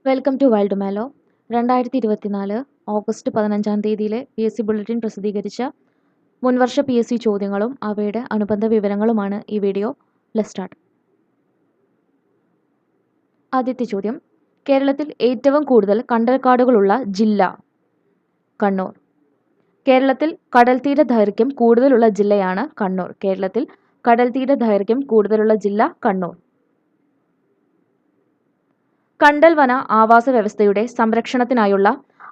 Welcome to wild മാലോ. 2024 August 15 PSC bulletin പ്രസിദ്ധീകരിച്ച മുൻവർഷ PSC ചോദ്യങ്ങളും അവയുടെ അനുബന്ധ വിവരങ്ങളുമാണ് ഈ വീഡിയോ. Let's start. ആദ്യത്തെ ചോദ്യം: കേരളത്തിൽ ഏറ്റവും കൂടുതൽ കണ്ടൽക്കാടുകളുള്ള ജില്ല? കണ്ണൂർ. കേരളത്തിൽ കടൽത്തീര ദൈർഘ്യം കൂടുതലുള്ള ജില്ലയാണ് കണ്ണൂർ. കേരളത്തിൽ കടൽത്തീര ദൈർഘ്യം കൂടുതലുള്ള ജില്ല കണ്ണൂർ. കണ്ടൽ വന ആവാസ വ്യവസ്ഥയുടെ സംരക്ഷണത്തിനായുള്ള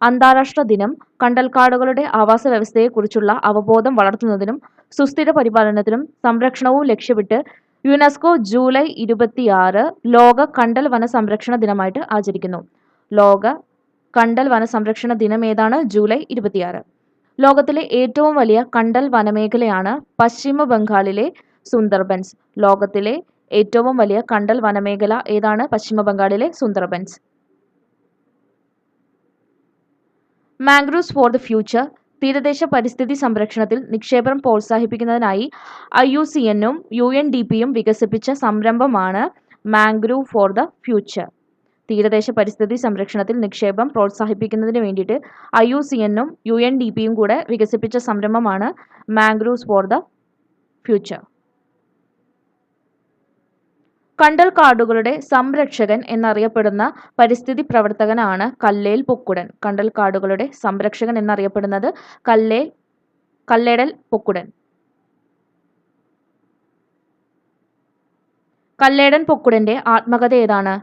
അന്താരാഷ്ട്ര ദിനം കണ്ടൽക്കാടുകളുടെ ആവാസ വ്യവസ്ഥയെക്കുറിച്ചുള്ള അവബോധം വളർത്തുന്നതിനും സുസ്ഥിര പരിപാലനത്തിനും സംരക്ഷണവും ലക്ഷ്യമിട്ട് യുനെസ്കോ ജൂലൈ 26 ലോക കണ്ടൽ വന സംരക്ഷണ ദിനമായിട്ട് ആചരിക്കുന്നു. ലോക കണ്ടൽ വന സംരക്ഷണ ദിനം ഏതാണ്? ജൂലൈ 26. ലോകത്തിലെ ഏറ്റവും വലിയ കണ്ടൽ വനമേഖലയാണ് പശ്ചിമ ബംഗാളിലെ സുന്ദർബൻസ്. ലോകത്തിലെ ഏറ്റവും വലിയ കണ്ടൽ വനമേഖല ഏതാണ്? പശ്ചിമ ബംഗാളിലെ Sundarbans. Mangroves for the future തീരദേശ പരിസ്ഥിതി സംരക്ഷണത്തിൽ നിക്ഷേപം പ്രോത്സാഹിപ്പിക്കുന്നതിനായി IUCN-ഉം UNDP-യും വികസിപ്പിച്ച സംരംഭമാണ് മാംഗ്രൂവ് ഫോർ ദ ഫ്യൂച്ചർ. തീരദേശ പരിസ്ഥിതി സംരക്ഷണത്തിൽ നിക്ഷേപം പ്രോത്സാഹിപ്പിക്കുന്നതിന് വേണ്ടിയിട്ട് IUCN-ഉം UNDP-യും കൂടെ വികസിപ്പിച്ച സംരംഭമാണ് മാംഗ്രൂവ്സ് ഫോർ ദ ഫ്യൂച്ചർ. കണ്ടൽക്കാടുകളുടെ സംരക്ഷകൻ എന്നറിയപ്പെടുന്ന പരിസ്ഥിതി പ്രവർത്തകനാണ് കല്ലേൽ പൊക്കുടൻ. കണ്ടൽക്കാടുകളുടെ സംരക്ഷകൻ എന്നറിയപ്പെടുന്നത് കല്ലേടൽ പൊക്കുടൻ. കല്ലേടൻ പൊക്കുടന്റെ ആത്മകഥ ഏതാണ്?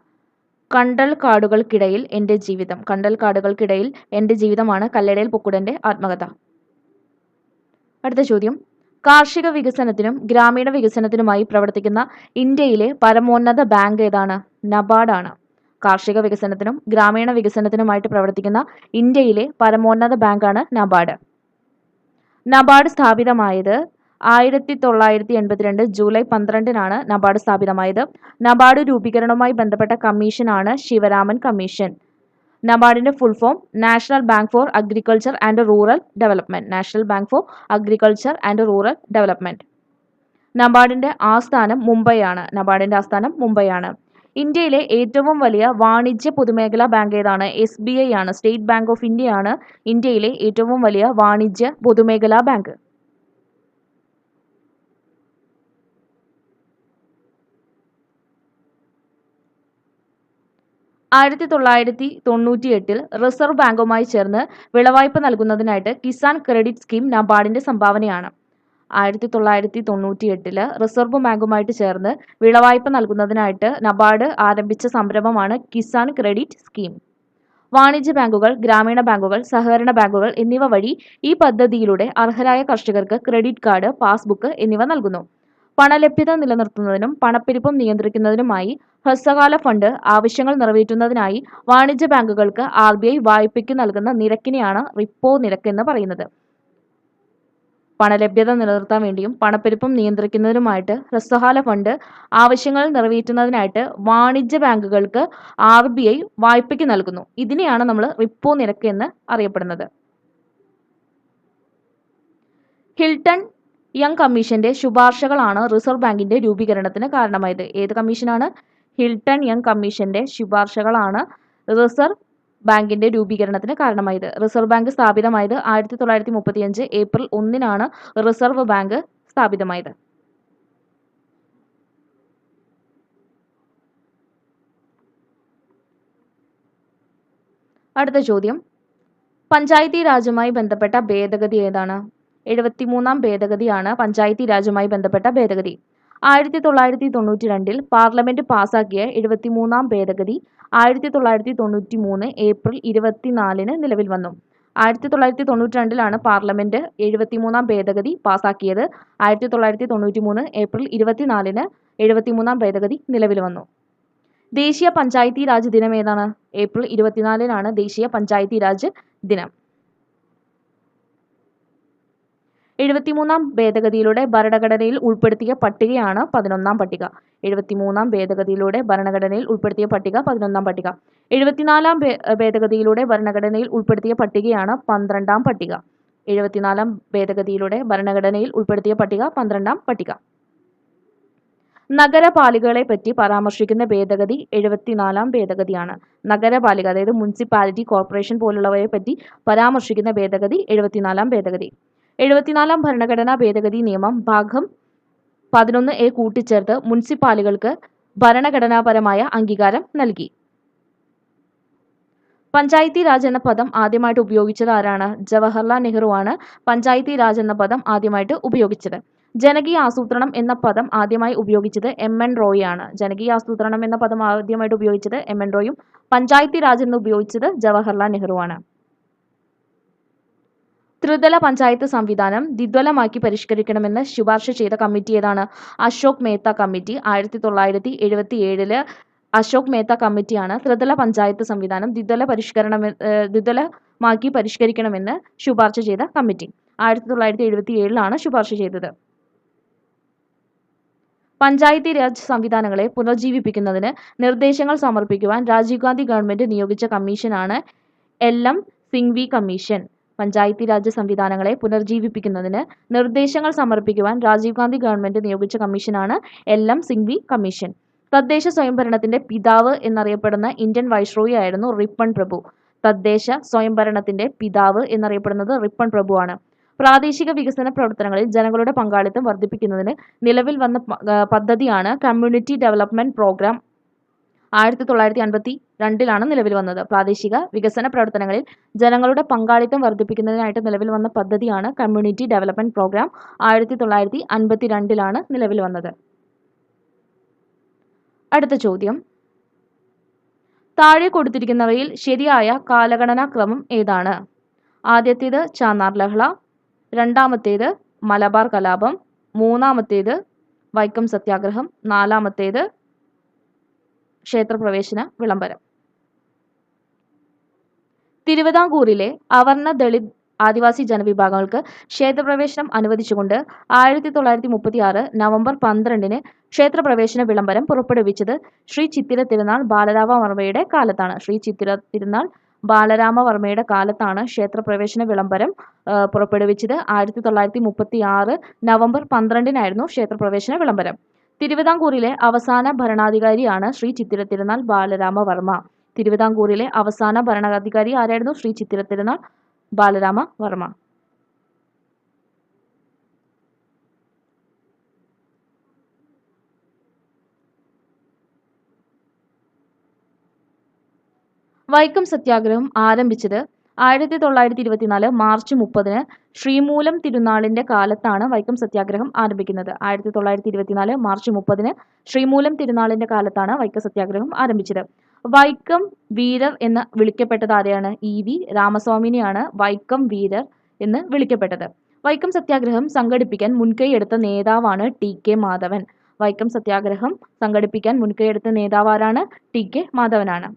കണ്ടൽക്കാടുകൾക്കിടയിൽ എൻ്റെ ജീവിതം. കണ്ടൽക്കാടുകൾക്കിടയിൽ എൻ്റെ ജീവിതമാണ് കല്ലേടൽ പൊക്കുടന്റെ ആത്മകഥ. അടുത്ത ചോദ്യം: കാർഷിക വികസനത്തിനും ഗ്രാമീണ വികസനത്തിനുമായി പ്രവർത്തിക്കുന്ന ഇന്ത്യയിലെ പരമോന്നത ബാങ്ക് ഏതാണ്? നബാർഡാണ്. കാർഷിക വികസനത്തിനും ഗ്രാമീണ വികസനത്തിനുമായിട്ട് പ്രവർത്തിക്കുന്ന ഇന്ത്യയിലെ പരമോന്നത ബാങ്കാണ് നബാർഡ്. നബാർഡ് സ്ഥാപിതമായത് 1982 ജൂലൈ 12 നബാർഡ് സ്ഥാപിതമായത്. നബാർഡ് രൂപീകരണവുമായി ബന്ധപ്പെട്ട കമ്മീഷനാണ് ശിവരാമൻ കമ്മീഷൻ. നബാർഡിന്റെ full form National Bank for Agriculture and Rural Development. National Bank for Agriculture and Rural Development. നബാർഡിന്റെ ആസ്ഥാനം മുംബൈയാണ്. നബാർഡിന്റെ ആസ്ഥാനം മുംബൈയാണ്. ഇന്ത്യയിലെ ഏറ്റവും വലിയ വാണിജ്യ പൊതുമേഖലാ ബാങ്ക് ഏതാണ്? SBI ആണ്. സ്റ്റേറ്റ് ബാങ്ക് ഓഫ് ഇന്ത്യ ആണ് ഇന്ത്യയിലെ ഏറ്റവും വലിയ വാണിജ്യ പൊതുമേഖലാ ബാങ്ക്. ആയിരത്തി 1998 റിസർവ് ബാങ്കുമായി ചേർന്ന് വിളവായ്പ നൽകുന്നതിനായിട്ട് കിസാൻ ക്രെഡിറ്റ് സ്കീം നബാർഡിന്റെ സംഭാവനയാണ്. 1998 റിസർവ് ബാങ്കുമായിട്ട് ചേർന്ന് വിളവായ്പ നൽകുന്നതിനായിട്ട് നബാർഡ് ആരംഭിച്ച സംരംഭമാണ് കിസാൻ ക്രെഡിറ്റ് സ്കീം. വാണിജ്യ ബാങ്കുകൾ, ഗ്രാമീണ ബാങ്കുകൾ, സഹകരണ ബാങ്കുകൾ എന്നിവ വഴി ഈ പദ്ധതിയിലൂടെ അർഹരായ കർഷകർക്ക് ക്രെഡിറ്റ് കാർഡ്, പാസ്ബുക്ക് എന്നിവ നൽകുന്നു. പണലഭ്യത നിലനിർത്തുന്നതിനും പണപ്പെരുപ്പം നിയന്ത്രിക്കുന്നതിനുമായി ഹ്രസ്വകാല ഫണ്ട് ആവശ്യങ്ങൾ നിറവേറ്റുന്നതിനായി വാണിജ്യ ബാങ്കുകൾക്ക് RBI വായ്പയ്ക്ക് നൽകുന്ന നിരക്കിനെയാണ് റിപ്പോ നിരക്ക് എന്ന് പറയുന്നത്. പണലഭ്യത നിലനിർത്താൻ വേണ്ടിയും പണപ്പെരുപ്പം നിയന്ത്രിക്കുന്നതിനുമായിട്ട് ഹ്രസ്വകാല ഫണ്ട് ആവശ്യങ്ങൾ നിറവേറ്റുന്നതിനായിട്ട് വാണിജ്യ ബാങ്കുകൾക്ക് RBI വായ്പയ്ക്ക് നൽകുന്നു. ഇതിനെയാണ് നമ്മൾ റിപ്പോ നിരക്ക് എന്ന് അറിയപ്പെടുന്നത്. ഹിൽട്ടൺ യങ് കമ്മീഷന്റെ ശുപാർശകളാണ് റിസർവ് ബാങ്കിന്റെ രൂപീകരണത്തിന് കാരണമായത്. ഏത് കമ്മീഷനാണ്? ഹിൽട്ടൺ യങ് കമ്മീഷന്റെ ശുപാർശകളാണ് റിസർവ് ബാങ്കിന്റെ രൂപീകരണത്തിന് കാരണമായത്. റിസർവ് ബാങ്ക് സ്ഥാപിതമായത് 1935 ഏപ്രിൽ 1 റിസർവ് ബാങ്ക് സ്ഥാപിതമായത്. അടുത്ത ചോദ്യം: പഞ്ചായത്തി രാജുമായി ബന്ധപ്പെട്ട ഭേദഗതി ഏതാണ്? 73-ാം ഭേദഗതിയാണ് പഞ്ചായത്തി രാജുമായി ബന്ധപ്പെട്ട ഭേദഗതി. 1992 പാർലമെന്റ് പാസാക്കിയ 73-ാം ഭേദഗതി 1993 ഏപ്രിൽ 24 നിലവിൽ വന്നു. 1992 പാർലമെന്റ് 73-ാം ഭേദഗതി പാസാക്കിയത്. 1993 ഏപ്രിൽ 24 73-ാം ഭേദഗതി നിലവിൽ വന്നു. ദേശീയ പഞ്ചായത്തി രാജ് ദിനം ഏതാണ്? ഏപ്രിൽ 24 ദേശീയ പഞ്ചായത്തി രാജ് ദിനം. 73-ാം ഭേദഗതിയിലൂടെ ഭരണഘടനയിൽ ഉൾപ്പെടുത്തിയ പട്ടികയാണ് 11-ാം പട്ടിക. 73-ാം ഭേദഗതിയിലൂടെ ഭരണഘടനയിൽ ഉൾപ്പെടുത്തിയ പട്ടിക 11-ാം പട്ടിക. 74-ാം ഭേദഗതിയിലൂടെ ഭരണഘടനയിൽ ഉൾപ്പെടുത്തിയ പട്ടികയാണ് 12-ാം പട്ടിക. 74-ാം ഭേദഗതിയിലൂടെ ഭരണഘടനയിൽ ഉൾപ്പെടുത്തിയ പട്ടിക 12-ാം പട്ടിക. നഗരപാലികകളെപ്പറ്റി പരാമർശിക്കുന്ന ഭേദഗതി 74-ാം ഭേദഗതിയാണ്. നഗരപാലിക അതായത് മുനിസിപ്പാലിറ്റി, കോർപ്പറേഷൻ പോലുള്ളവയെപ്പറ്റി പരാമർശിക്കുന്ന ഭേദഗതി 74-ാം ഭേദഗതി. 74-ാം ഭരണഘടനാ ഭേദഗതി നിയമം ഭാഗം 11A കൂട്ടിച്ചേർത്ത് മുനിസിപ്പാലിറ്റികൾക്ക് ഭരണഘടനാപരമായ അംഗീകാരം നൽകി. പഞ്ചായത്തി രാജ് എന്ന പദം ആദ്യമായിട്ട് ഉപയോഗിച്ചത് ആരാണ്? ജവഹർലാൽ നെഹ്റു ആണ് പഞ്ചായത്തി രാജ് എന്ന പദം ആദ്യമായിട്ട് ഉപയോഗിച്ചത്. ജനകീയ ആസൂത്രണം എന്ന പദം ആദ്യമായി ഉപയോഗിച്ചത് MN റോയ് ആണ്. ജനകീയ ആസൂത്രണം എന്ന പദം ആദ്യമായിട്ട് ഉപയോഗിച്ചത് MN റോയും പഞ്ചായത്തി രാജ് എന്ന് ഉപയോഗിച്ചത് ജവഹർലാൽ നെഹ്റു ആണ്. ത്രിതല പഞ്ചായത്ത് സംവിധാനം ദ്വിതലമാക്കി പരിഷ്കരിക്കണമെന്ന് ശുപാർശ ചെയ്ത കമ്മിറ്റി ഏതാണ്? അശോക് മേത്ത കമ്മിറ്റി. 1977 അശോക് മേത്ത കമ്മിറ്റിയാണ് ത്രിതല പഞ്ചായത്ത് സംവിധാനം ദ്വിതലമാക്കി പരിഷ്കരിക്കണമെന്ന് ശുപാർശ ചെയ്ത കമ്മിറ്റി. 1977 ശുപാർശ ചെയ്തത്. പഞ്ചായത്തി രാജ് സംവിധാനങ്ങളെ പുനർജീവിപ്പിക്കുന്നതിന് നിർദ്ദേശങ്ങൾ സമർപ്പിക്കുവാൻ രാജീവ് ഗാന്ധി ഗവൺമെന്റ് നിയോഗിച്ച കമ്മീഷനാണ് LM സിംഗ്വി കമ്മീഷൻ. പഞ്ചായത്തി രാജ് സംവിധാനങ്ങളെ പുനർജീവിപ്പിക്കുന്നതിന് നിർദ്ദേശങ്ങൾ സമർപ്പിക്കുവാൻ രാജീവ് ഗാന്ധി ഗവൺമെന്റ് നിയോഗിച്ച കമ്മീഷനാണ് LM സിംഗ്വി കമ്മീഷൻ. തദ്ദേശ സ്വയംഭരണത്തിന്റെ പിതാവ് എന്നറിയപ്പെടുന്ന ഇന്ത്യൻ വൈസ്രോയി ആയിരുന്നു റിപ്പൺ പ്രഭു. തദ്ദേശ സ്വയംഭരണത്തിന്റെ പിതാവ് എന്നറിയപ്പെടുന്നത് റിപ്പൺ പ്രഭു ആണ്. പ്രാദേശിക വികസന പ്രവർത്തനങ്ങളിൽ ജനങ്ങളുടെ പങ്കാളിത്തം വർദ്ധിപ്പിക്കുന്നതിന് നിലവിൽ വന്ന പദ്ധതിയാണ് കമ്മ്യൂണിറ്റി ഡെവലപ്മെന്റ് പ്രോഗ്രാം. 1952 നിലവിൽ വന്നത്. പ്രാദേശിക വികസന പ്രവർത്തനങ്ങളിൽ ജനങ്ങളുടെ പങ്കാളിത്തം വർദ്ധിപ്പിക്കുന്നതിനായിട്ട് നിലവിൽ വന്ന പദ്ധതിയാണ് കമ്മ്യൂണിറ്റി ഡെവലപ്മെന്റ് പ്രോഗ്രാം. 1952 നിലവിൽ വന്നത്. അടുത്ത ചോദ്യം, താഴെ കൊടുത്തിരിക്കുന്നവയിൽ ശരിയായ കാലഗണനാ ക്രമം ഏതാണ്? ആദ്യത്തേത് ചാന്നാർ ലഹള, രണ്ടാമത്തേത് മലബാർ കലാപം, മൂന്നാമത്തേത് വൈക്കം സത്യാഗ്രഹം, നാലാമത്തേത് ക്ഷേത്രപ്രവേശന വിളംബരം. തിരുവിതാംകൂറിലെ അവർണ ദളിത് ആദിവാസി ജനവിഭാഗങ്ങൾക്ക് ക്ഷേത്രപ്രവേശനം അനുവദിച്ചുകൊണ്ട് 1936 നവംബർ 12 ക്ഷേത്രപ്രവേശന വിളംബരം പുറപ്പെടുവിച്ചത് ശ്രീ ചിത്തിര തിരുനാൾ ബാലരാമവർമ്മയുടെ കാലത്താണ്. ശ്രീ ചിത്തിര തിരുനാൾ ബാലരാമവർമ്മയുടെ കാലത്താണ് ക്ഷേത്രപ്രവേശന വിളംബരം പുറപ്പെടുവിച്ചത്. 1936 നവംബർ 12 ക്ഷേത്രപ്രവേശന വിളംബരം. തിരുവിതാംകൂറിലെ അവസാന ഭരണാധികാരിയാണ് ശ്രീ ചിത്തിര തിരുനാൾ ബാലരാമവർമ്മ. തിരുവിതാംകൂറിലെ അവസാന ഭരണാധികാരി ആരായിരുന്നു? ശ്രീ ചിത്തിര തിരുനാൾ ബാലരാമവർമ്മ. വൈക്കം സത്യാഗ്രഹം ആരംഭിച്ചത് 1924 മാർച്ച് 30 ശ്രീമൂലം തിരുനാളിന്റെ കാലത്താണ് വൈക്കം സത്യാഗ്രഹം ആരംഭിക്കുന്നത്. 1924 മാർച്ച് 30 ശ്രീമൂലം തിരുനാളിന്റെ കാലത്താണ് വൈക്കം സത്യാഗ്രഹം ആരംഭിച്ചത്. വൈക്കം വീരർ എന്ന് വിളിക്കപ്പെട്ടത് ആരെയാണ്? EV രാമസ്വാമിനെയാണ് വൈക്കം വീരർ എന്ന് വിളിക്കപ്പെട്ടത്. വൈക്കം സത്യാഗ്രഹം സംഘടിപ്പിക്കാൻ മുൻകൈയെടുത്ത നേതാവാണ് TK മാധവൻ. വൈക്കം സത്യാഗ്രഹം സംഘടിപ്പിക്കാൻ മുൻകൈയെടുത്ത നേതാവ് ആരാണ്? TK മാധവനാണ്.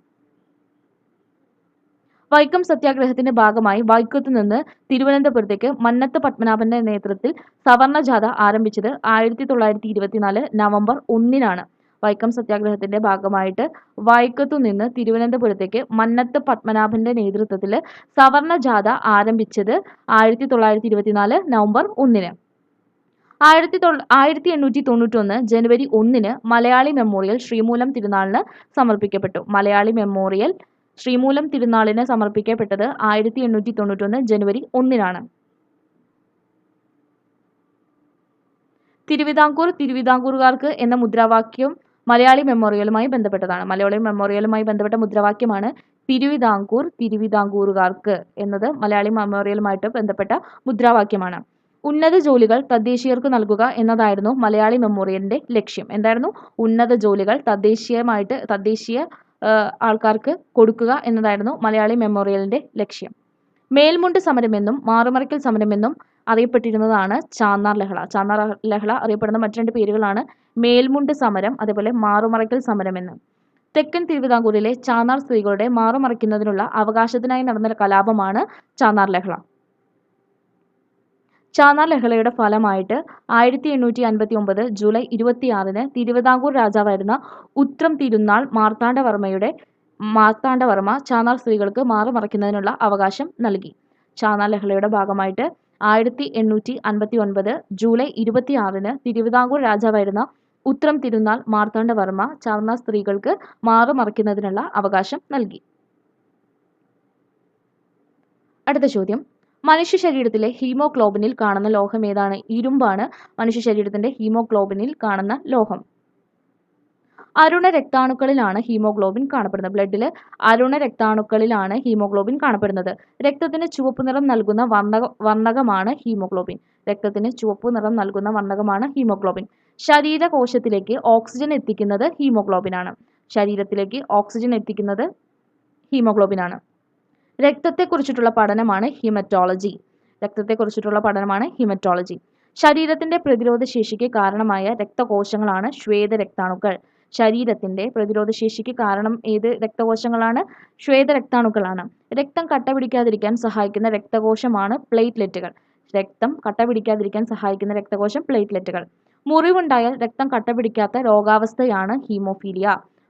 വൈക്കം സത്യാഗ്രഹത്തിന്റെ ഭാഗമായി വൈക്കത്തു നിന്ന് തിരുവനന്തപുരത്തേക്ക് മന്നത്ത് പത്മനാഭന്റെ നേതൃത്വത്തിൽ സവർണ ജാഥ ആരംഭിച്ചത് 1924 നവംബർ 1 വൈക്കം സത്യാഗ്രഹത്തിന്റെ ഭാഗമായിട്ട് വൈക്കത്തു നിന്ന് തിരുവനന്തപുരത്തേക്ക് മന്നത്ത് പത്മനാഭന്റെ നേതൃത്വത്തിൽ സവർണ ജാഥ ആരംഭിച്ചത് 1924 നവംബർ 1. 1891 ജനുവരി 1 മലയാളി മെമ്മോറിയൽ ശ്രീമൂലം തിരുനാളിന് സമർപ്പിക്കപ്പെട്ടു. മലയാളി മെമ്മോറിയൽ ശ്രീമൂലം തിരുനാളിന് സമർപ്പിക്കപ്പെട്ടത് 1891 ജനുവരി 1. തിരുവിതാംകൂറുകാർക്ക് എന്ന മുദ്രാവാക്യം മലയാളി മെമ്മോറിയലുമായി ബന്ധപ്പെട്ടതാണ്. മലയാളി മെമ്മോറിയലുമായി ബന്ധപ്പെട്ട മുദ്രാവാക്യമാണ് തിരുവിതാംകൂറുകാർക്ക് എന്നത് മലയാളി മെമ്മോറിയലുമായിട്ട് ബന്ധപ്പെട്ട മുദ്രാവാക്യമാണ്. ഉന്നത ജോലികൾ തദ്ദേശീയർക്ക് നൽകുക എന്നതായിരുന്നു മലയാളി മെമ്മോറിയലിന്റെ ലക്ഷ്യം. എന്തായിരുന്നു? ഉന്നത ജോലികൾ തദ്ദേശീയ ആൾക്കാർക്ക് കൊടുക്കുക എന്നതായിരുന്നു മലയാളി മെമ്മോറിയലിന്റെ ലക്ഷ്യം. മേൽമുണ്ട് സമരമെന്നും മാറുമറയ്ക്കൽ സമരമെന്നും അറിയപ്പെട്ടിരുന്നതാണ് ചാന്നാർ ലഹള. ചാന്നാർ ലഹള അറിയപ്പെടുന്ന മറ്റു രണ്ട് പേരുകളാണ് മേൽമുണ്ട് സമരം, അതേപോലെ മാറുമറയ്ക്കൽ സമരം എന്ന്. തെക്കൻ തിരുവിതാംകൂറിലെ ചാന്നാർ സ്ത്രീകളുടെ മാറുമറയ്ക്കുന്നതിനുള്ള അവകാശത്തിനായി നടന്ന കലാപമാണ് ചാന്നാർ ലഹള. ചാന്നാർ ലഹളയുടെ ഫലമായിട്ട് 1859 ജൂലൈ 26 തിരുവിതാംകൂർ രാജാവായിരുന്ന ഉത്രം തിരുനാൾ മാർത്താണ്ഡവർമ്മ ചാന്നാർ സ്ത്രീകൾക്ക് മാറുമറയ്ക്കുന്നതിനുള്ള അവകാശം നൽകി. ചാന്നാർ ലഹളയുടെ ഭാഗമായിട്ട് 1859 ജൂലൈ 26 തിരുവിതാംകൂർ രാജാവായിരുന്ന ഉത്രം തിരുനാൾ മാർത്താണ്ഡവർമ്മ ചാർന്ന സ്ത്രീകൾക്ക് മാറുമറയ്ക്കുന്നതിനുള്ള അവകാശം നൽകി. അടുത്ത ചോദ്യം, മനുഷ്യ ശരീരത്തിലെ ഹീമോഗ്ലോബിനിൽ കാണുന്ന ലോഹം ഏതാണ്? ഇരുമ്പാണ് മനുഷ്യ ശരീരത്തിന്റെ ഹീമോഗ്ലോബിനിൽ കാണുന്ന ലോഹം. അരുണ രക്താണുക്കളിലാണ് ഹീമോഗ്ലോബിൻ കാണപ്പെടുന്നത്. ബ്ലഡിൽ അരുണ രക്താണുക്കളിലാണ് ഹീമോഗ്ലോബിൻ കാണപ്പെടുന്നത്. രക്തത്തിന് ചുവപ്പ് നിറം നൽകുന്ന വർണ്ണകമാണ് ഹീമോഗ്ലോബിൻ. രക്തത്തിന് ചുവപ്പ് നിറം നൽകുന്ന വർണ്ണകമാണ് ഹീമോഗ്ലോബിൻ. ശരീരകോശത്തിലേക്ക് ഓക്സിജൻ എത്തിക്കുന്നത് ഹീമോഗ്ലോബിനാണ്. ശരീരത്തിലേക്ക് ഓക്സിജൻ എത്തിക്കുന്നത് ഹീമോഗ്ലോബിനാണ്. രക്തത്തെക്കുറിച്ചിട്ടുള്ള പഠനമാണ് ഹീമറ്റോളജി. രക്തത്തെക്കുറിച്ചിട്ടുള്ള പഠനമാണ് ഹീമറ്റോളജി. ശരീരത്തിന്റെ പ്രതിരോധ ശേഷിക്ക് കാരണമായ രക്തകോശങ്ങളാണ് ശ്വേതരക്താണുക്കൾ. ശരീരത്തിന്റെ പ്രതിരോധ ശേഷിക്ക് കാരണം ഏത് രക്തകോശങ്ങളാണ്? ശ്വേതരക്താണുക്കളാണ്. രക്തം കട്ടപിടിക്കാതിരിക്കാൻ സഹായിക്കുന്ന രക്തകോശമാണ് പ്ലേറ്റ്ലെറ്റുകൾ. രക്തം കട്ടപിടിക്കാതിരിക്കാൻ സഹായിക്കുന്ന രക്തകോശം പ്ലേറ്റ്ലെറ്റുകൾ. മുറിവുണ്ടായാൽ രക്തം കട്ടപിടിക്കാത്ത രോഗാവസ്ഥയാണ് ഹീമോഫീലിയ.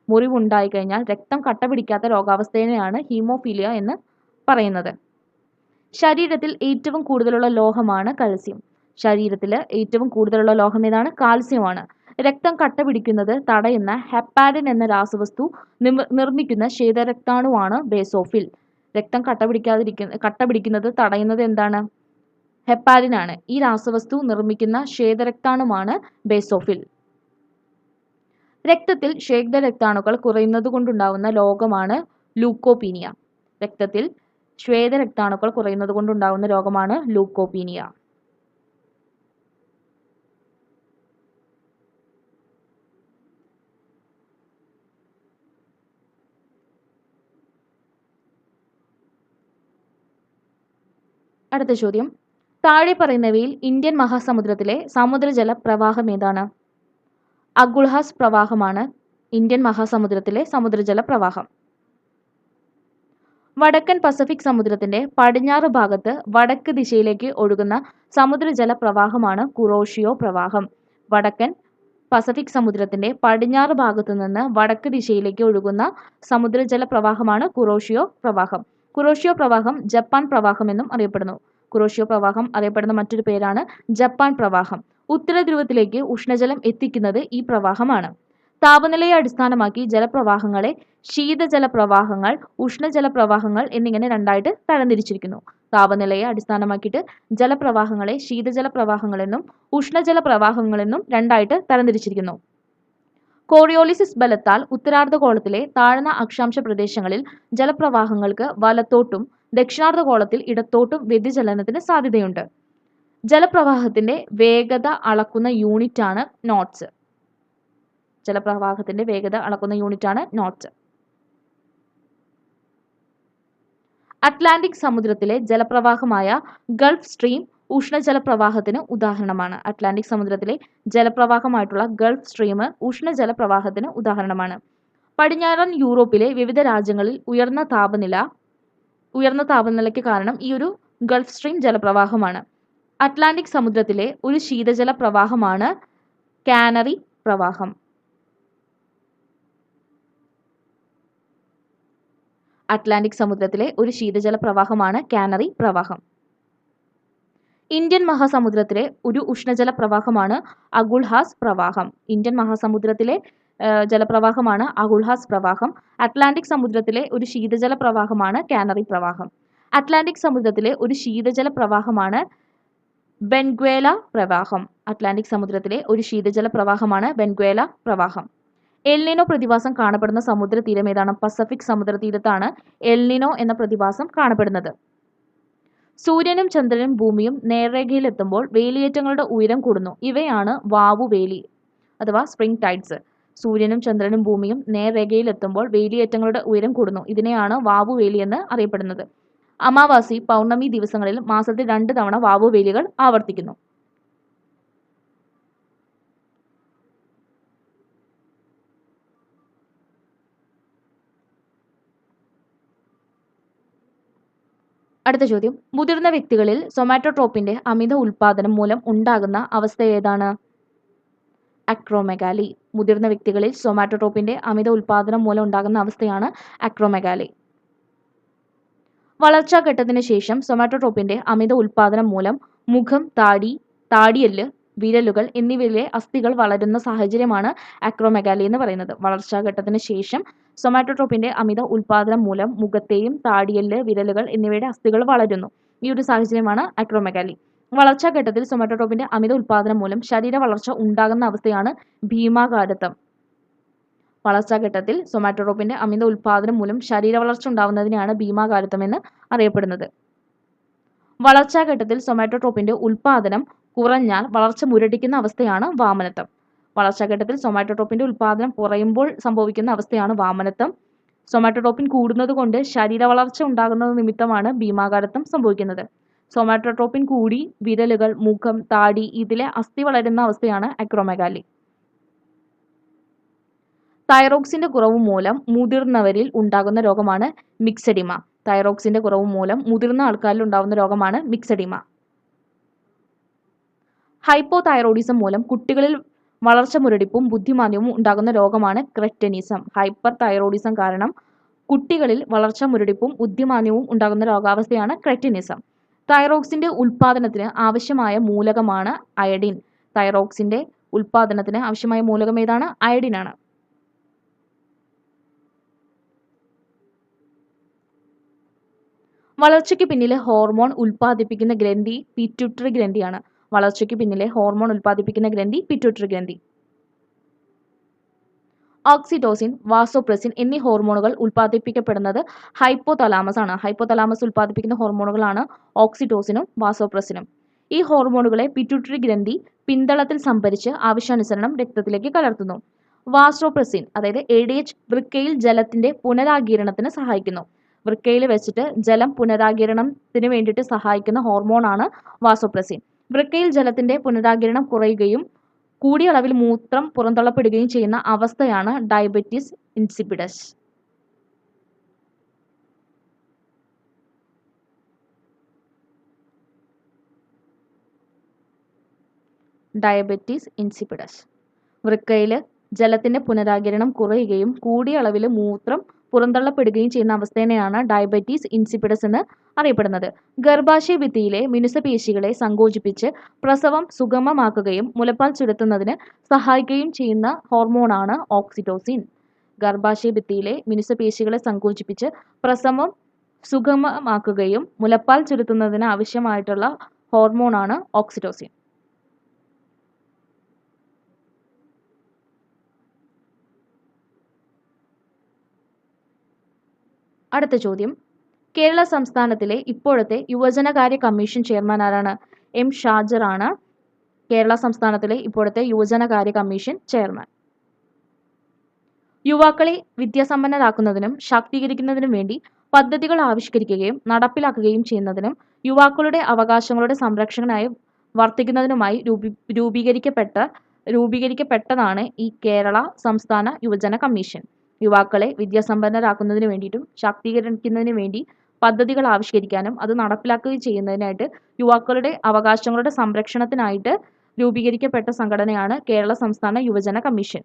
മുറിവുണ്ടായിക്കഴിഞ്ഞാൽ രക്തം കട്ടപിടിക്കാത്ത രോഗാവസ്ഥയെയാണ് ഹീമോഫീലിയ എന്ന് പറയുന്നത്. ശരീരത്തിൽ ഏറ്റവും കൂടുതലുള്ള ലോഹമാണ് കാൽസ്യം. ശരീരത്തിൽ ഏറ്റവും കൂടുതലുള്ള ലോഹം ഏതാണ്? കാൽസ്യമാണ്. രക്തം കട്ടപിടിക്കുന്നത് തടയുന്ന ഹെപ്പാരിൻ എന്ന രാസവസ്തു നിർമ്മിക്കുന്ന ശ്വേതരക്താണുവാണ് ബേസോഫിൽ. രക്തം കട്ടപിടിക്കുന്നത് തടയുന്നത് എന്താണ്? ഹെപ്പാരിൻ ആണ്. ഈ രാസവസ്തു നിർമ്മിക്കുന്ന ശ്വേതരക്താണുമാണ് ബേസോഫിൽ. രക്തത്തിൽ ശ്വേതരക്താണുക്കൾ കുറയുന്നതുകൊണ്ടുണ്ടാവുന്ന രോഗമാണ് ലൂക്കോപീനിയ. രക്തത്തിൽ ശ്വേതരക്താണുക്കൾ കുറയുന്നതുകൊണ്ടുണ്ടാവുന്ന രോഗമാണ് ലൂക്കോപീനിയ. അടുത്ത ചോദ്യം, താഴെ പറയുന്നവയിൽ ഇന്ത്യൻ മഹാസമുദ്രത്തിലെ സമുദ്രജല പ്രവാഹം ഏതാണ്? അഗുൾഹാസ് പ്രവാഹമാണ് ഇന്ത്യൻ മഹാസമുദ്രത്തിലെ സമുദ്രജല പ്രവാഹം. വടക്കൻ പസഫിക് സമുദ്രത്തിന്റെ പടിഞ്ഞാറ് ഭാഗത്ത് വടക്ക് ദിശയിലേക്ക് ഒഴുകുന്ന സമുദ്രജല പ്രവാഹമാണ് കുറോഷിയോ പ്രവാഹം. വടക്കൻ പസഫിക് സമുദ്രത്തിന്റെ പടിഞ്ഞാറ് ഭാഗത്തു നിന്ന് വടക്ക് ദിശയിലേക്ക് ഒഴുകുന്ന സമുദ്രജല പ്രവാഹമാണ് കുറോഷിയോ പ്രവാഹം. കുറോഷിയോ പ്രവാഹം ജപ്പാൻ പ്രവാഹം എന്നും അറിയപ്പെടുന്നു. കുറോഷിയോ പ്രവാഹം അറിയപ്പെടുന്ന മറ്റൊരു പേരാണ് ജപ്പാൻ പ്രവാഹം. ഉത്തര ധ്രുവത്തിലേക്ക് ഉഷ്ണജലം എത്തിക്കുന്നത് ഈ പ്രവാഹമാണ്. താപനിലയെ അടിസ്ഥാനമാക്കി ജലപ്രവാഹങ്ങളെ ശീതജലപ്രവാഹങ്ങൾ, ഉഷ്ണജലപ്രവാഹങ്ങൾ എന്നിങ്ങനെ രണ്ടായിട്ട് തരംതിരിച്ചിരിക്കുന്നു. താപനിലയെ അടിസ്ഥാനമാക്കിയിട്ട് ജലപ്രവാഹങ്ങളെ ശീതജലപ്രവാഹങ്ങളെന്നും ഉഷ്ണജലപ്രവാഹങ്ങളെന്നും രണ്ടായിട്ട് തരംതിരിച്ചിരിക്കുന്നു. കോറിയോളിസിസ് ബലത്താൽ ഉത്തരാർദ്ധഗോളത്തിലെ താഴ്ന്ന അക്ഷാംശ പ്രദേശങ്ങളിൽ ജലപ്രവാഹങ്ങൾക്ക് വലത്തോട്ടും ദക്ഷിണാർദ്ധഗോളത്തിൽ ഇടത്തോട്ടും വ്യതിചലനത്തിന് സാധ്യതയുണ്ട്. ജലപ്രവാഹത്തിന്റെ വേഗത അളക്കുന്ന യൂണിറ്റാണ് നോട്ട്സ്. ജലപ്രവാഹത്തിന്റെ വേഗത അളക്കുന്ന യൂണിറ്റാണ് നോട്ട്സ്. അറ്റ്ലാന്റിക് സമുദ്രത്തിലെ ജലപ്രവാഹമായ ഗൾഫ് സ്ട്രീം ഉഷ്ണജലപ്രവാഹത്തിന് ഉദാഹരണമാണ്. അറ്റ്ലാന്റിക് സമുദ്രത്തിലെ ജലപ്രവാഹമായിട്ടുള്ള ഗൾഫ് സ്ട്രീം ഉഷ്ണജലപ്രവാഹത്തിന് ഉദാഹരണമാണ്. പടിഞ്ഞാറൻ യൂറോപ്പിലെ വിവിധ രാജ്യങ്ങളിൽ ഉയർന്ന താപനിലയ്ക്ക് കാരണം ഈ ഒരു ഗൾഫ് സ്ട്രീം ജലപ്രവാഹമാണ്. അറ്റ്ലാന്റിക് സമുദ്രത്തിലെ ഒരു ശീതജല പ്രവാഹമാണ് കാനറി പ്രവാഹം. അറ്റ്ലാന്റിക് സമുദ്രത്തിലെ ഒരു ശീതജല പ്രവാഹമാണ് കാനറി പ്രവാഹം. ഇന്ത്യൻ മഹാസമുദ്രത്തിലെ ഒരു ഉഷ്ണജല പ്രവാഹമാണ് അഗുൾഹാസ് പ്രവാഹം. ഇന്ത്യൻ മഹാസമുദ്രത്തിലെ ജലപ്രവാഹമാണ് അഗുൾഹാസ് പ്രവാഹം. അറ്റ്ലാന്റിക് സമുദ്രത്തിലെ ഒരു ശീതജല പ്രവാഹമാണ് കാനറി പ്രവാഹം. അറ്റ്ലാന്റിക് സമുദ്രത്തിലെ ഒരു ശീതജല പ്രവാഹമാണ് ബെൻഗ്വേല പ്രവാഹം. അറ്റ്ലാന്റിക് സമുദ്രത്തിലെ ഒരു ശീതജല പ്രവാഹമാണ് ബെൻഗ്വേല പ്രവാഹം. എൽനിനോ പ്രതിഭാസം കാണപ്പെടുന്ന സമുദ്രതീരം ഏതാണ്? പസഫിക് സമുദ്രതീരത്താണ് എൽനിനോ എന്ന പ്രതിഭാസം കാണപ്പെടുന്നത്. സൂര്യനും ചന്ദ്രനും ഭൂമിയും നേർരേഖയിലെത്തുമ്പോൾ വേലിയേറ്റങ്ങളുടെ ഉയരം കൂടുന്നു. ഇവയാണ് വാവുവേലി അഥവാ സ്പ്രിംഗ് ടൈഡ്സ്. സൂര്യനും ചന്ദ്രനും ഭൂമിയും നേർരേഖയിലെത്തുമ്പോൾ വേലിയേറ്റങ്ങളുടെ ഉയരം കൂടുന്നു. ഇതിനെയാണ് വാവുവേലി എന്ന് അറിയപ്പെടുന്നത്. അമാവാസി, പൗർണമി ദിവസങ്ങളിൽ മാസത്തിൽ 2 തവണ വാവുവേലികൾ ആവർത്തിക്കുന്നു. അടുത്ത ചോദ്യം, മുതിർന്ന വ്യക്തികളിൽ സൊമാറ്റോട്രോപ്പിന്റെ അമിത ഉൽപാദനം മൂലം ഉണ്ടാകുന്ന അവസ്ഥ ഏതാണ്? അക്രോമെഗാലി. മുതിർന്ന വ്യക്തികളിൽ സൊമാറ്റോട്രോപ്പിന്റെ അമിത ഉൽപാദനം മൂലം ഉണ്ടാകുന്ന അവസ്ഥയാണ് അക്രോമെഗാലി. വളർച്ചാഘട്ടത്തിന് ശേഷം സൊമാറ്റോട്രോപ്പിന്റെ അമിത ഉൽപാദനം മൂലം മുഖം, താടിയെല്ല്, വിരലുകൾ എന്നിവയിലെ അസ്ഥികൾ വളരുന്ന സാഹചര്യമാണ് അക്രോമെഗാലി എന്ന് പറയുന്നത്. വളർച്ചാഘട്ടത്തിന് ശേഷം സൊമാറ്റോട്രോപ്പിന്റെ അമിത ഉൽപാദനം മൂലം മുഖത്തെയും താടിയെല്ല്, വിരലുകൾ എന്നിവയുടെ അസ്ഥികൾ വളരുന്നു. ഈ ഒരു സാഹചര്യമാണ് അക്രോമെഗാലി. വളർച്ചാഘട്ടത്തിൽ സൊമാറ്റോട്രോപ്പിന്റെ അമിത ഉൽപാദനം മൂലം ശരീര വളർച്ച ഉണ്ടാകുന്ന അവസ്ഥയാണ് ഭീമാകാരത്വം. വളർച്ചാഘട്ടത്തിൽ സൊമാറ്റോട്രോപ്പിന്റെ അമിത ഉൽപാദനം മൂലം ശരീര വളർച്ച ഉണ്ടാകുന്നതിനെയാണ് ഭീമാകാരത്വം എന്ന് അറിയപ്പെടുന്നത്. വളർച്ചാഘട്ടത്തിൽ സൊമാറ്റോട്രോപ്പിന്റെ ഉൽപാദനം കുറഞ്ഞാൽ വളർച്ച മുരടിക്കുന്ന അവസ്ഥയാണ് വാമനത്വം. വളർച്ചാഘട്ടത്തിൽ സൊമാറ്റോട്രോപ്പിന്റെ ഉൽപാദനം കുറയുമ്പോൾ സംഭവിക്കുന്ന അവസ്ഥയാണ് വാമനത്വം. സൊമാറ്റോട്രോപ്പിൻ കൂടുന്നത് കൊണ്ട് ശരീര വളർച്ച ഉണ്ടാകുന്നത് നിമിത്തമാണ് ഭീമാകാരത്വം സംഭവിക്കുന്നത്. സൊമാറ്റോട്രോപ്പിൻ കൂടി വിരലുകൾ, മുഖം, താടി ഇതിലെ അസ്ഥി വളരുന്ന അവസ്ഥയാണ് അക്രോമെഗാലി. തൈറോക്സിന്റെ കുറവ് മൂലം മുതിർന്നവരിൽ ഉണ്ടാകുന്ന രോഗമാണ് മിക്സഡിമ. തൈറോക്സിന്റെ കുറവ് മൂലം മുതിർന്ന ആൾക്കാരിൽ ഉണ്ടാകുന്ന രോഗമാണ് മിക്സഡിമ. ഹൈപ്പോതൈറോയിഡിസം മൂലം കുട്ടികളിൽ വളർച്ച മുരടിപ്പും ബുദ്ധിമാന്ദ്യവും ഉണ്ടാകുന്ന രോഗമാണ് ക്രെറ്റനിസം. ഹൈപ്പർ തൈറോയിഡിസം കാരണം കുട്ടികളിൽ വളർച്ച മുരടിപ്പും ബുദ്ധിമാന്ദ്യവും ഉണ്ടാകുന്ന രോഗാവസ്ഥയാണ് ക്രെറ്റനിസം. തൈറോക്സിന്റെ ഉൽപാദനത്തിന് ആവശ്യമായ മൂലകമാണ് അയഡിൻ. തൈറോക്സിന്റെ ഉൽപാദനത്തിന് ആവശ്യമായ മൂലകം ഏതാണ്? അയഡിനാണ്. വളർച്ചയ്ക്ക് പിന്നിലെ ഹോർമോൺ ഉൽപ്പാദിപ്പിക്കുന്ന ഗ്രന്ഥി പിറ്റ്യൂട്ടറി ഗ്രന്ഥിയാണ്. വളർച്ചയ്ക്ക് പിന്നിലെ ഹോർമോൺ ഉൽപ്പാദിപ്പിക്കുന്ന ഗ്രന്ഥി പിറ്റ്യൂട്ടറി ഗ്രന്ഥി. ഓക്സിറ്റോസിൻ, വാസോപ്രസിൻ എന്നീ ഹോർമോണുകൾ ഉൽപ്പാദിപ്പിക്കപ്പെടുന്നത് ഹൈപ്പോതലാമസ് ആണ്. ഹൈപ്പോതലാമസ് ഉൽപ്പാദിപ്പിക്കുന്ന ഹോർമോണുകളാണ് ഓക്സിറ്റോസിനും വാസോപ്രസിനും. ഈ ഹോർമോണുകളെ പിറ്റ്യൂട്ടറി ഗ്രന്ഥി പിന്തളത്തിൽ സംഭരിച്ച് ആവശ്യാനുസരണം രക്തത്തിലേക്ക് കലർത്തുന്നു. വാസോപ്രസിൻ അതായത് ADH വൃക്കയിൽ ജലത്തിന്റെ പുനരാഗിരണത്തിന് സഹായിക്കുന്നു. വൃക്കയിൽ വെച്ചിട്ട് ജലം പുനരാഗിരണത്തിന് വേണ്ടിയിട്ട് സഹായിക്കുന്ന ഹോർമോണാണ് വാസോപ്രസിൻ. വൃക്കയിൽ ജലത്തിന്റെ പുനരാഗിരണം കുറയുകയും കൂടിയ അളവിൽ മൂത്രം പുറന്തള്ളപ്പെടുകയും ചെയ്യുന്ന അവസ്ഥയാണ് ഡയബറ്റിസ് ഇൻസിപിഡസ്. Diabetes insipidus. വൃക്കയിൽ ജലത്തിന്റെ പുനരാഗിരണം കുറയുകയും കൂടിയ അളവിൽ മൂത്രം പുറന്തള്ളപ്പെടുകയും ചെയ്യുന്ന അവസ്ഥയെയാണ് ഡയബറ്റിസ് ഇൻസിപിഡസ് എന്ന് അറിയപ്പെടുന്നത്. ഗർഭാശയ ഭിത്തിയിലെ മിനുസപേശികളെ സങ്കോചിപ്പിച്ച് പ്രസവം സുഗമമാക്കുകയും മുലപ്പാൽ ചുരത്തുന്നതിന് സഹായിക്കുകയും ചെയ്യുന്ന ഹോർമോണാണ് ഓക്സിറ്റോസിൻ. ഗർഭാശയ ഭിത്തിയിലെ മിനുസപേശികളെ സങ്കോചിപ്പിച്ച് പ്രസവം സുഗമമാക്കുകയും മുലപ്പാൽ ചുരത്തുന്നതിന് ആവശ്യമായിട്ടുള്ള ഹോർമോണാണ് ഓക്സിറ്റോസിൻ. അടുത്ത ചോദ്യം, കേരള സംസ്ഥാനത്തിലെ ഇപ്പോഴത്തെ യുവജനകാര്യ കമ്മീഷൻ ചെയർമാൻ ആരാണ്? M. ഷാജർ ആണ് കേരള സംസ്ഥാനത്തിലെ ഇപ്പോഴത്തെ യുവജനകാര്യ കമ്മീഷൻ ചെയർമാൻ. യുവാക്കളെ വിദ്യാസമ്പന്നരാക്കുന്നതിനും ശാക്തീകരിക്കുന്നതിനും വേണ്ടി പദ്ധതികൾ ആവിഷ്കരിക്കുകയും നടപ്പിലാക്കുകയും ചെയ്യുന്നതിനും യുവാക്കളുടെ അവകാശങ്ങളുടെ സംരക്ഷകനായി വർത്തിക്കുന്നതിനുമായി രൂപീകരിക്കപ്പെട്ടതാണ് ഈ കേരള സംസ്ഥാന യുവജന കമ്മീഷൻ. യുവാക്കളെ വിദ്യാസമ്പന്നരാക്കുന്നതിന് വേണ്ടിയിട്ടും ശാക്തീകരിക്കുന്നതിന് വേണ്ടി പദ്ധതികൾ ആവിഷ്കരിക്കാനും അത് നടപ്പിലാക്കുകയും ചെയ്യുന്നതിനായിട്ട് യുവാക്കളുടെ അവകാശങ്ങളുടെ സംരക്ഷണത്തിനായിട്ട് രൂപീകരിക്കപ്പെട്ട സംഘടനയാണ് കേരള സംസ്ഥാന യുവജന കമ്മീഷൻ.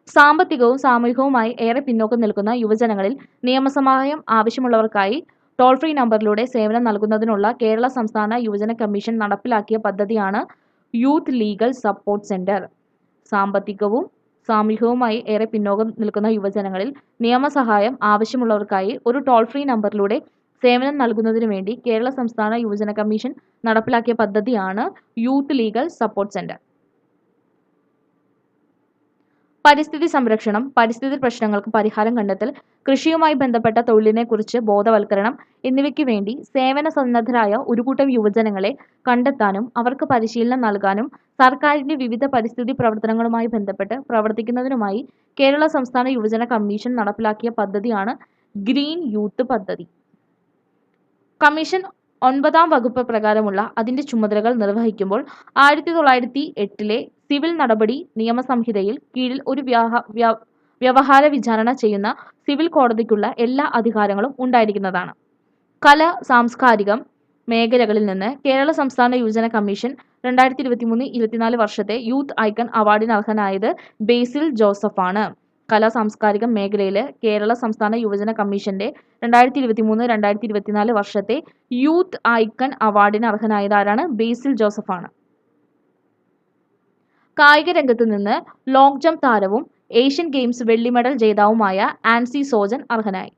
സാമ്പത്തികവും സാമൂഹികവുമായി ഏറെ പിന്നോക്കം നിൽക്കുന്ന യുവജനങ്ങളിൽ നിയമസഹായം ആവശ്യമുള്ളവർക്കായി ടോൾ ഫ്രീ നമ്പറിലൂടെ സേവനം നൽകുന്നതിനുള്ള കേരള സംസ്ഥാന യുവജന കമ്മീഷൻ നടപ്പിലാക്കിയ പദ്ധതിയാണ് യൂത്ത് ലീഗൽ സപ്പോർട്ട് സെന്റർ. സാമ്പത്തികവും സാമൂഹികവുമായി ഏറെ പിന്നോക്കം നിൽക്കുന്ന യുവജനങ്ങളിൽ നിയമസഹായം ആവശ്യമുള്ളവർക്കായി ഒരു ടോൾ ഫ്രീ നമ്പറിലൂടെ സേവനം നൽകുന്നതിനു വേണ്ടി കേരള സംസ്ഥാന യുവജന കമ്മീഷൻ നടപ്പിലാക്കിയ പദ്ധതിയാണ് യൂത്ത് ലീഗൽ സപ്പോർട്ട് സെന്റർ. പരിസ്ഥിതി സംരക്ഷണം, പരിസ്ഥിതി പ്രശ്നങ്ങൾക്ക് പരിഹാരം കണ്ടെത്തൽ, കൃഷിയുമായി ബന്ധപ്പെട്ട തൊഴിലിനെക്കുറിച്ച് ബോധവൽക്കരണം എന്നിവയ്ക്ക് വേണ്ടി സേവന സന്നദ്ധരായ ഒരു കൂട്ടം യുവജനങ്ങളെ കണ്ടെത്താനും അവർക്ക് പരിശീലനം നൽകാനും സർക്കാരിന്റെ വിവിധ പരിസ്ഥിതി പ്രവർത്തനങ്ങളുമായി ബന്ധപ്പെട്ട് പ്രവർത്തിക്കുന്നതിനുമായി കേരള സംസ്ഥാന യുവജന കമ്മീഷൻ നടപ്പിലാക്കിയ പദ്ധതിയാണ് ഗ്രീൻ യൂത്ത് പദ്ധതി. കമ്മീഷൻ 9-ാം വകുപ്പ് പ്രകാരമുള്ള അതിന്റെ ചുമതലകൾ നിർവഹിക്കുമ്പോൾ 1908 സിവിൽ നടപടി നിയമസംഹിതയിൽ കീഴിൽ ഒരു വ്യവഹാര വിചാരണ ചെയ്യുന്ന സിവിൽ കോടതിക്കുള്ള എല്ലാ അധികാരങ്ങളും ഉണ്ടായിരിക്കുന്നതാണ്. കല, സാംസ്കാരികം മേഖലകളിൽ നിന്ന് കേരള സംസ്ഥാന യുവജന കമ്മീഷൻ 2023-24 വർഷത്തെ യൂത്ത് ഐക്കൺ അവാർഡിന് അർഹനായത് ബേസിൽ ജോസഫ് ആണ്. കലാ സാംസ്കാരിക മേഖലയിൽ കേരള സംസ്ഥാന യുവജന കമ്മീഷന്റെ 2023-2024 വർഷത്തെ യൂത്ത് ഐക്കൺ അവാർഡിന് അർഹനായത് ആരാണ്? ബേസിൽ ജോസഫാണ്. കായിക രംഗത്ത് നിന്ന് ലോങ് ജംപ് താരവും ഏഷ്യൻ ഗെയിംസ് വെള്ളി മെഡൽ ജേതാവുമായ ആൻസി സോജൻ അർഹനായി.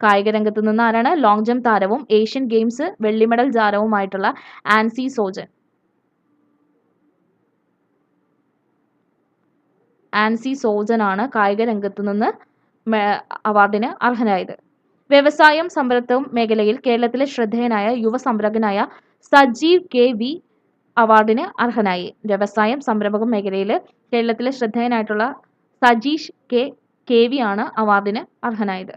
കായിക രംഗത്ത് നിന്ന് ആരാണ്? ലോങ് ജംപ് താരവും ഏഷ്യൻ ഗെയിംസ് വെള്ളി മെഡൽ താരവുമായിട്ടുള്ള ആൻസി സോജൻ. ആൻസി സോജനാണ് കായിക രംഗത്ത് നിന്ന് അവാർഡിന് അർഹനായത്. വ്യവസായം സംരംഭം മേഖലയിൽ കേരളത്തിലെ ശ്രദ്ധേയനായ യുവ സംരംഭകനായ സജീവ് കെ.വി. അവാർഡിന് അർഹനായി. വ്യവസായം സംരംഭക മേഖലയിൽ കേരളത്തിലെ ശ്രദ്ധേയനായിട്ടുള്ള സജീഷ് കെ.വി. ആണ് അവാർഡിന് അർഹനായത്.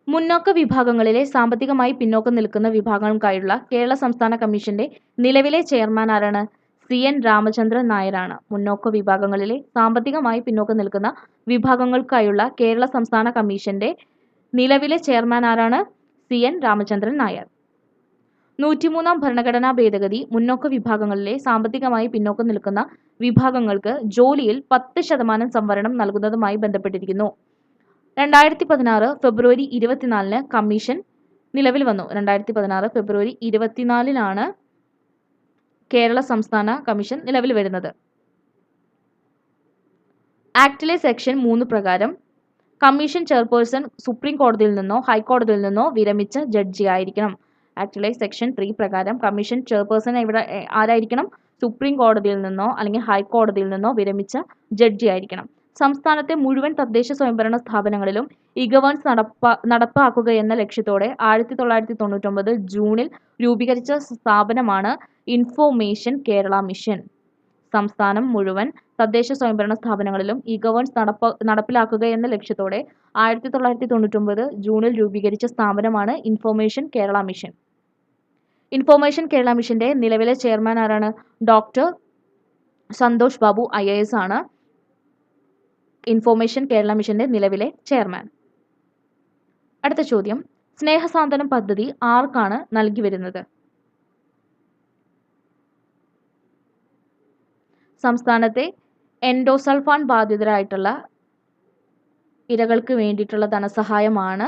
മുന്നോക്ക വിഭാഗങ്ങളിലെ സാമ്പത്തികമായി പിന്നോക്കം നിൽക്കുന്ന വിഭാഗങ്ങൾക്കായുള്ള കേരള സംസ്ഥാന കമ്മീഷന്റെ നിലവിലെ ചെയർമാൻ ആരാണ്? CN രാമചന്ദ്രൻ നായരാണ്. മുന്നോക്ക വിഭാഗങ്ങളിലെ സാമ്പത്തികമായി പിന്നോക്കം നിൽക്കുന്ന വിഭാഗങ്ങൾക്കായുള്ള കേരള സംസ്ഥാന കമ്മീഷന്റെ നിലവിലെ ചെയർമാൻ ആരാണ്? CN രാമചന്ദ്രൻ നായർ. 103-ാം ഭരണഘടനാ ഭേദഗതി മുന്നോക്ക വിഭാഗങ്ങളിലെ സാമ്പത്തികമായി പിന്നോക്കം നിൽക്കുന്ന വിഭാഗങ്ങൾക്ക് ജോലിയിൽ 10% സംവരണം നൽകുന്നതുമായി ബന്ധപ്പെട്ടിരിക്കുന്നു. 2016 ഫെബ്രുവരി 24-ന് കമ്മീഷൻ നിലവിൽ വന്നു. 2016 ഫെബ്രുവരി 24-നാണ് കേരള സംസ്ഥാന കമ്മീഷൻ നിലവിൽ വരുന്നത്. ആക്ടിലെ സെക്ഷൻ 3 പ്രകാരം കമ്മീഷൻ ചെയർപേഴ്സൺ സുപ്രീം കോടതിയിൽ നിന്നോ ഹൈക്കോടതിയിൽ നിന്നോ വിരമിച്ച ജഡ്ജിയായിരിക്കണം. ആക്ടിലെ സെക്ഷൻ 3 പ്രകാരം കമ്മീഷൻ ചെയർപേഴ്സൺ ആരായിരിക്കണം? സുപ്രീം കോടതിയിൽ നിന്നോ അല്ലെങ്കിൽ ഹൈക്കോടതിയിൽ നിന്നോ വിരമിച്ച ജഡ്ജിയായിരിക്കണം. സംസ്ഥാനത്തെ മുഴുവൻ തദ്ദേശ സ്വയംഭരണ സ്ഥാപനങ്ങളിലും ഇ-ഗവേണൻസ് നടപ്പാക്കുകയെന്ന ലക്ഷ്യത്തോടെ 1999 ജൂണിൽ രൂപീകരിച്ച സ്ഥാപനമാണ് ഇൻഫോർമേഷൻ കേരള മിഷൻ. സംസ്ഥാനം മുഴുവൻ തദ്ദേശ സ്വയംഭരണ സ്ഥാപനങ്ങളിലും ഇ-ഗവേണൻസ് നടപ്പിലാക്കുകയെന്ന ലക്ഷ്യത്തോടെ 1999 ജൂണിൽ രൂപീകരിച്ച സ്ഥാപനമാണ് information Kerala mission. Information Kerala മിഷന്റെ നിലവിലെ ചെയർമാൻ ആരാണ്? ഡോക്ടർ സന്തോഷ് ബാബു IAS ആണ് ഇൻഫോർമേഷൻ കേരള മിഷന്റെ നിലവിലെ ചെയർമാൻ. അടുത്ത ചോദ്യം, സ്നേഹസാന്ത്വനം പദ്ധതി ആർക്കാണ് നൽകി വരുന്നത്? സംസ്ഥാനത്തെ എൻഡോസൾഫാൻ ബാധിതരായിട്ടുള്ള ഇരകൾക്ക് വേണ്ടിയിട്ടുള്ള ധനസഹായമാണ്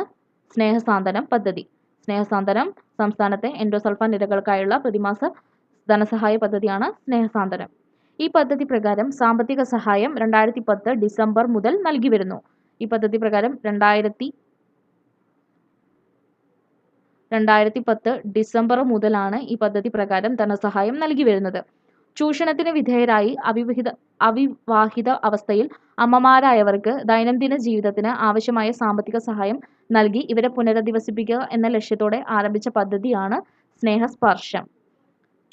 സ്നേഹസാന്ത്വനം പദ്ധതി. സ്നേഹസാന്ത്വനം സംസ്ഥാനത്തെ എൻഡോസൾഫാൻ ഇരകൾക്കായുള്ള പ്രതിമാസ ധനസഹായ പദ്ധതിയാണ് സ്നേഹസാന്ത്വനം. ഈ പദ്ധതി പ്രകാരം സാമ്പത്തിക സഹായം 2010 ഡിസംബർ മുതൽ നൽകി വരുന്നു. ഈ പദ്ധതി പ്രകാരം 2010 ഡിസംബർ മുതലാണ് ഈ പദ്ധതി പ്രകാരം ധനസഹായം നൽകി വരുന്നത്. ചൂഷണത്തിന് വിധേയരായി അവിവാഹിത അവസ്ഥയിൽ അമ്മമാരായവർക്ക് ദൈനംദിന ജീവിതത്തിന് ആവശ്യമായ സാമ്പത്തിക സഹായം നൽകി ഇവരെ പുനരധിവസിപ്പിക്കുക എന്ന ലക്ഷ്യത്തോടെ ആരംഭിച്ച പദ്ധതിയാണ് സ്നേഹസ്പർശം.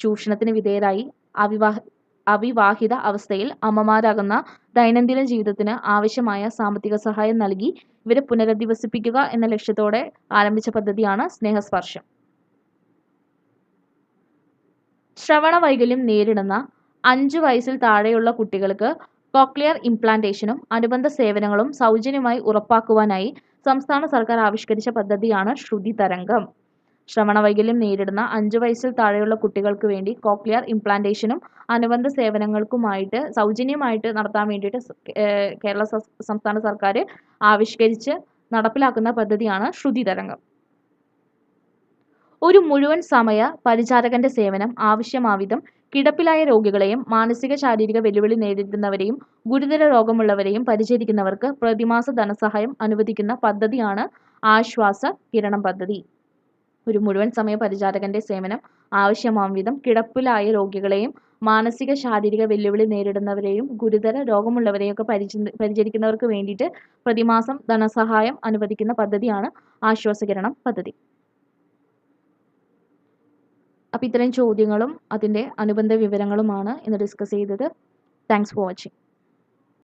ചൂഷണത്തിന് വിധേയരായി അവിവാഹിത അവസ്ഥയിൽ അമ്മമാരാകുന്ന ദൈനംദിന ജീവിതത്തിന് ആവശ്യമായ സാമ്പത്തിക സഹായം നൽകി ഇവരെ പുനരധിവസിപ്പിക്കുക എന്ന ലക്ഷ്യത്തോടെ ആരംഭിച്ച പദ്ധതിയാണ് സ്നേഹസ്പർശം. ശ്രവണ വൈകല്യം നേരിടുന്ന 5 വയസ്സിൽ താഴെയുള്ള കുട്ടികൾക്ക് കോക്ലിയർ ഇംപ്ലാന്റേഷനും അനുബന്ധ സേവനങ്ങളും സൗജന്യമായി ഉറപ്പാക്കുവാനായി സംസ്ഥാന സർക്കാർ ആവിഷ്കരിച്ച പദ്ധതിയാണ് ശ്രുതി തരംഗം. ശ്രവണ വൈകല്യം നേരിടുന്ന 5 വയസ്സിൽ താഴെയുള്ള കുട്ടികൾക്ക് വേണ്ടി കോക്ലിയർ ഇംപ്ലാന്റേഷനും അനുബന്ധ സേവനങ്ങൾക്കുമായിട്ട് സൗജന്യമായിട്ട് നടത്താൻ വേണ്ടിയിട്ട് കേരള സംസ്ഥാന സർക്കാർ ആവിഷ്കരിച്ച് നടപ്പിലാക്കുന്ന പദ്ധതിയാണ് ശ്രുതി തരംഗം. ഒരു മുഴുവൻ സമയ പരിചാരകന്റെ സേവനം ആവശ്യമാവിധം കിടപ്പിലായ രോഗികളെയും മാനസിക ശാരീരിക വെല്ലുവിളി നേരിടുന്നവരെയും ഗുരുതര രോഗമുള്ളവരെയും പരിചരിക്കുന്നവർക്ക് പ്രതിമാസ ധനസഹായം അനുവദിക്കുന്ന പദ്ധതിയാണ് ആശ്വാസ കിരണം പദ്ധതി. ഒരു മുഴുവൻ സമയ പരിചാരകന്റെ സേവനം ആവശ്യമാവിധം കിടപ്പിലായ രോഗികളെയും മാനസിക ശാരീരിക വെല്ലുവിളി നേരിടുന്നവരെയും ഗുരുതര രോഗമുള്ളവരെയും ഒക്കെ പരിചരിക്കുന്നവർക്ക് വേണ്ടിയിട്ട് പ്രതിമാസം ധനസഹായം അനുവദിക്കുന്ന പദ്ധതിയാണ് ആശ്വാസകിരണം പദ്ധതി. അപ്പോൾ ഇത്തരം ചോദ്യങ്ങളും അതിൻ്റെ അനുബന്ധ വിവരങ്ങളുമാണ് ഇന്ന് ഡിസ്കസ് ചെയ്തത്. Thanks for watching.